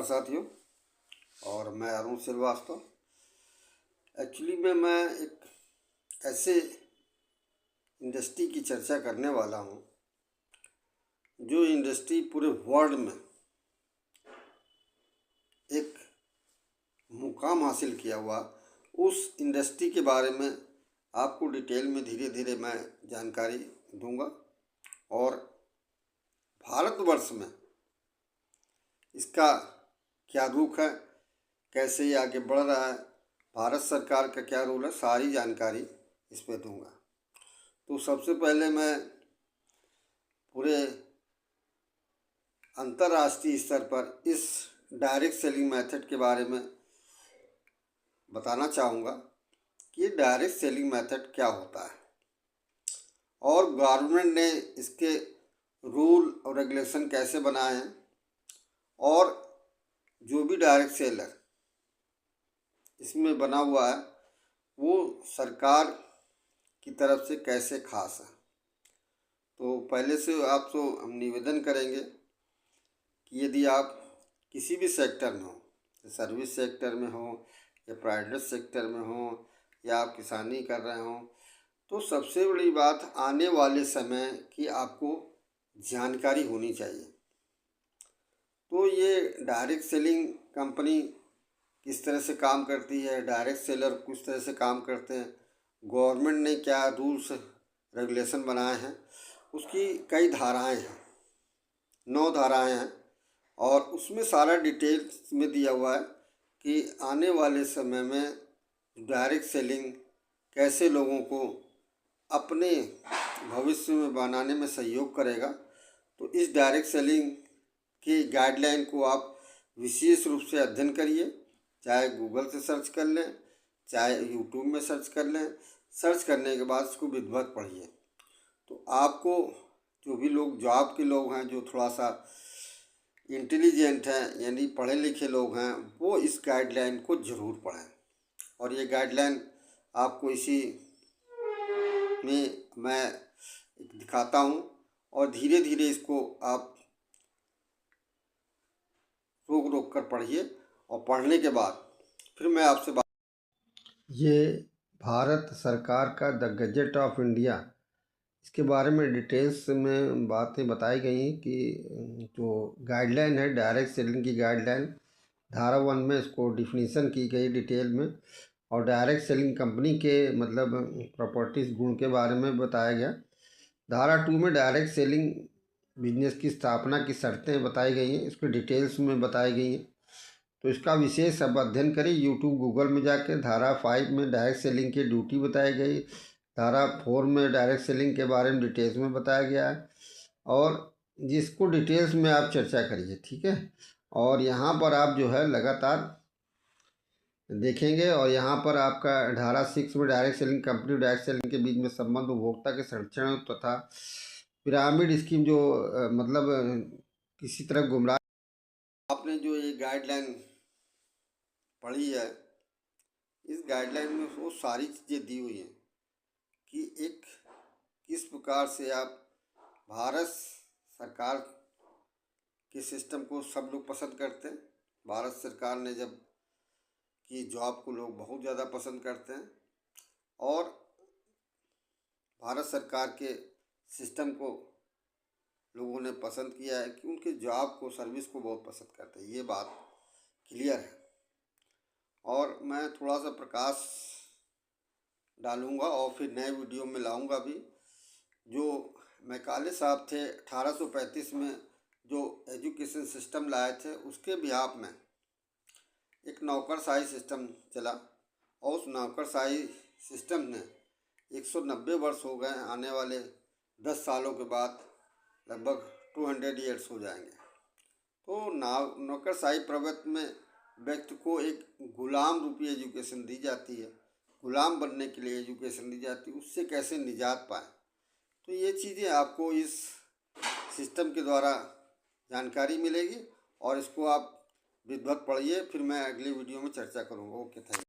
नमस्कार साथियों। और मैं अरुण श्रीवास्तव। एक्चुअली में मैं एक ऐसे इंडस्ट्री की चर्चा करने वाला हूँ जो इंडस्ट्री पूरे वर्ल्ड में एक मुकाम हासिल किया हुआ। उस इंडस्ट्री के बारे में आपको डिटेल में धीरे धीरे मैं जानकारी दूंगा और भारतवर्ष में इसका क्या रुख है, कैसे ये आगे बढ़ रहा है, भारत सरकार का क्या रोल है, सारी जानकारी इस पे दूंगा। तो सबसे पहले मैं पूरे अंतर्राष्ट्रीय स्तर पर इस डायरेक्ट सेलिंग मेथड के बारे में बताना चाहूँगा कि ये डायरेक्ट सेलिंग मेथड क्या होता है और गवर्नमेंट ने इसके रूल और रेगुलेशन कैसे बनाए हैं और जो भी डायरेक्ट सेलर इसमें बना हुआ है वो सरकार की तरफ से कैसे खास है। तो पहले से आप तो हम निवेदन करेंगे कि यदि आप किसी भी सेक्टर में हो, सर्विस सेक्टर में हो या प्राइवेट सेक्टर में हो या आप किसानी कर रहे हो, तो सबसे बड़ी बात आने वाले समय की आपको जानकारी होनी चाहिए। तो ये डायरेक्ट सेलिंग कंपनी किस तरह से काम करती है, डायरेक्ट सेलर किस तरह से काम करते हैं, गवर्नमेंट ने क्या रूल्स रेगुलेशन बनाए हैं, उसकी कई धाराएं हैं, 9 धाराएं हैं और उसमें सारा डिटेल्स में दिया हुआ है कि आने वाले समय में डायरेक्ट सेलिंग कैसे लोगों को अपने भविष्य में बनाने में सहयोग करेगा। तो इस डायरेक्ट सेलिंग की गाइडलाइन को आप विशेष रूप से अध्ययन करिए, चाहे गूगल से सर्च कर लें, चाहे यूट्यूब में सर्च कर लें। सर्च करने के बाद इसको विधिवत पढ़िए। तो आपको जो भी लोग जॉब के लोग हैं, जो थोड़ा सा इंटेलिजेंट हैं यानी पढ़े लिखे लोग हैं, वो इस गाइडलाइन को ज़रूर पढ़ें। और ये गाइडलाइन आपको इसी में मैं दिखाता हूँ और धीरे धीरे इसको आप रोक रोक कर पढ़िए और पढ़ने के बाद फिर मैं आपसे बात। ये भारत सरकार का द गजेट ऑफ इंडिया, इसके बारे में डिटेल्स में बातें बताई गई हैं कि जो गाइडलाइन है डायरेक्ट सेलिंग की गाइडलाइन, धारा 1 में इसको डिफिनीसन की गई डिटेल में और डायरेक्ट सेलिंग कंपनी के मतलब प्रॉपर्टीज़ गुण के बारे में बताया गया। धारा 2 में डायरेक्ट सेलिंग बिजनेस की स्थापना की शर्तें बताई गई हैं, इसको डिटेल्स में बताई गई हैं। तो इसका विशेष अब अध्ययन करें यूट्यूब गूगल में जाके। धारा 5 में डायरेक्ट सेलिंग की ड्यूटी बताई गई। धारा 4 में डायरेक्ट सेलिंग के बारे में डिटेल्स में बताया गया है और जिसको डिटेल्स में आप चर्चा करिए, ठीक है। और यहाँ पर आप जो है लगातार देखेंगे और यहाँ पर आपका धारा 6 में डायरेक्ट सेलिंग कंपनी और डायरेक्ट सेलिंग के बीच में संबंध, उपभोक्ता के संरक्षण तथा पिरामिड स्कीम जो मतलब किसी तरह गुमराह। आपने जो ये गाइडलाइन पढ़ी है, इस गाइडलाइन में वो सारी चीज़ें दी हुई हैं कि एक किस प्रकार से आप भारत सरकार के सिस्टम को सब लोग पसंद करते हैं। भारत सरकार ने जब कि जॉब को लोग बहुत ज़्यादा पसंद करते हैं और भारत सरकार के सिस्टम को लोगों ने पसंद किया है कि उनके जॉब को, सर्विस को बहुत पसंद करते हैं। ये बात क्लियर है और मैं थोड़ा सा प्रकाश डालूंगा और फिर नए वीडियो में लाऊंगा भी। जो मैकाले साहब थे 1835 में जो एजुकेशन सिस्टम लाए थे, उसके बिहाफ में एक नौकरशाही सिस्टम चला और उस नौकरशाही सिस्टम ने 190 वर्ष हो गए। आने वाले 10 सालों के बाद लगभग 200 ईयर्स हो जाएंगे। तो नौकरशाही प्रवृत्ति में व्यक्ति को एक गुलाम रूपी एजुकेशन दी जाती है, गुलाम बनने के लिए एजुकेशन दी जाती है। उससे कैसे निजात पाएँ, तो ये चीज़ें आपको इस सिस्टम के द्वारा जानकारी मिलेगी और इसको आप विधिवत पढ़िए। फिर मैं अगली वीडियो में चर्चा करूँगा। Okay, thank you.